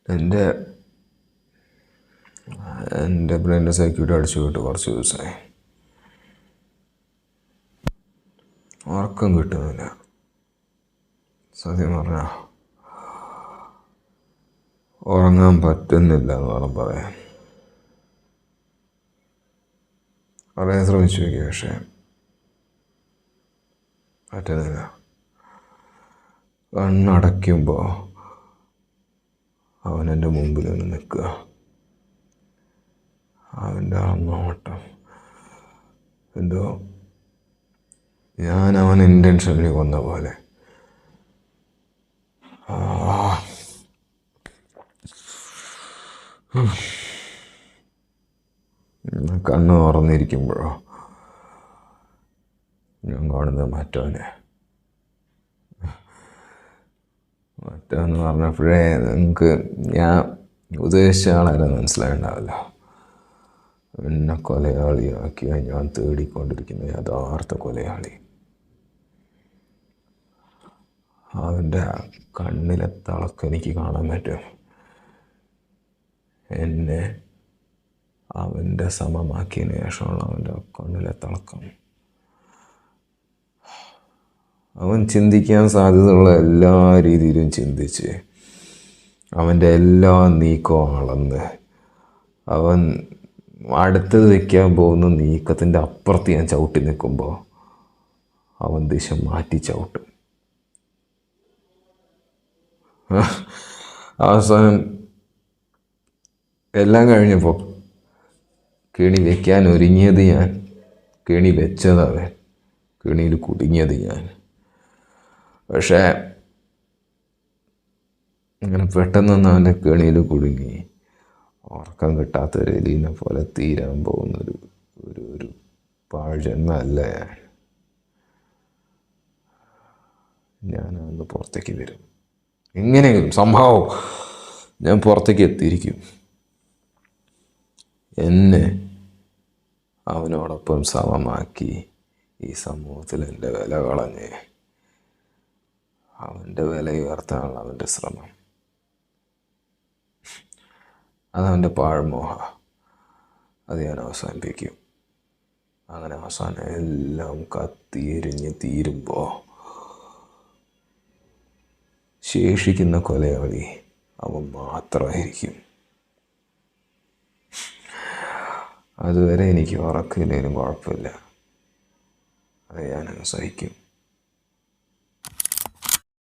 എൻ്റെ ബ്രെയിനിൻ്റെ സർക്യൂട്ട് അടിച്ചു വിട്ട് കുറച്ച് ദിവസമായി. ഉറക്കം കിട്ടുന്നില്ല. സത്യം പറഞ്ഞാൽ ഉറങ്ങാൻ പറ്റുന്നില്ല എന്ന് വേണം പറയാൻ. കുറേ ശ്രമിച്ചു നോക്കി, പക്ഷേ പറ്റുന്നില്ല. കണ്ണടയ്ക്കുമ്പോൾ അവനെൻ്റെ മുമ്പിൽ നിന്ന് നിൽക്കുക. അവൻ്റെ ആ നോട്ടം എന്തോ ഞാൻ അവൻ ഇൻറ്റൻഷനലി കൊന്ന പോലെ. കണ്ണ് തുറന്നിരിക്കുമ്പോഴോ ഞാൻ കാണുന്നത് മറ്റവനെ. മറ്റവെന്ന് പറഞ്ഞപ്പോഴേ നിങ്ങൾക്ക് ഞാൻ ഉദ്ദേശിച്ച ആളാരെ മനസ്സിലായിട്ടുണ്ടാവില്ല. എന്നെ കൊലയാളിയാക്കിയ ഞാൻ തേടിക്കൊണ്ടിരിക്കുന്ന യഥാർത്ഥ കൊലയാളി. അവൻ്റെ കണ്ണിലെ തിളക്കം എനിക്ക് കാണാൻ പറ്റും. എന്നെ അവൻ്റെ സമമാക്കിയതിന് ശേഷമുള്ള അവൻ്റെ കണ്ണിലെ തിളക്കം. അവൻ ചിന്തിക്കാൻ സാധ്യതയുള്ള എല്ലാ രീതിയിലും ചിന്തിച്ച് അവൻ്റെ എല്ലാ നീക്കവും അളന്ന് അവൻ അടുത്തത് വയ്ക്കാൻ പോകുന്ന നീക്കത്തിൻ്റെ അപ്പുറത്ത് ഞാൻ ചവിട്ടി നിൽക്കുമ്പോൾ അവൻ ദിശ മാറ്റി ചവിട്ടും. അവസാനം എല്ലാം കഴിഞ്ഞപ്പോൾ കെണി വെക്കാൻ ഒരുങ്ങിയത് ഞാൻ, കെണി വെച്ചതവൻ, കെണിയിൽ കുടുങ്ങിയത് ഞാൻ. പക്ഷേ അങ്ങനെ പെട്ടെന്നൊന്നും അവൻ്റെ കെണിയിൽ കുടുങ്ങി ഉറക്കം കിട്ടാത്ത ഒരു എലീനെ പോലെ തീരാൻ പോകുന്നൊരു ഒരു പാഴ്ജന്മല്ല ഞാനന്ന് പുറത്തേക്ക് വരും. എങ്ങനെയെങ്കിലും സംഭവം ഞാൻ പുറത്തേക്ക് എത്തിയിരിക്കും. എന്നെ അവനോടൊപ്പം സമമാക്കി ഈ സമൂഹത്തിൽ എൻ്റെ വില കളഞ്ഞ് അവൻ്റെ വില ഉയർത്താനുള്ള അവൻ്റെ ശ്രമം, അതവൻ്റെ പാഴ്മോഹ. അത് ഞാൻ അവസാനിപ്പിക്കും. അങ്ങനെ അവസാനം എല്ലാം കത്തിയെരിഞ്ഞ് തീരുമ്പോൾ ശേഷിക്കുന്ന കൊലയാളി അവൻ മാത്രമായിരിക്കും. അതുവരെ എനിക്ക് ഉറക്കില്ലെങ്കിലും കുഴപ്പമില്ല, അത് ഞാനങ്ങ് സഹിക്കും.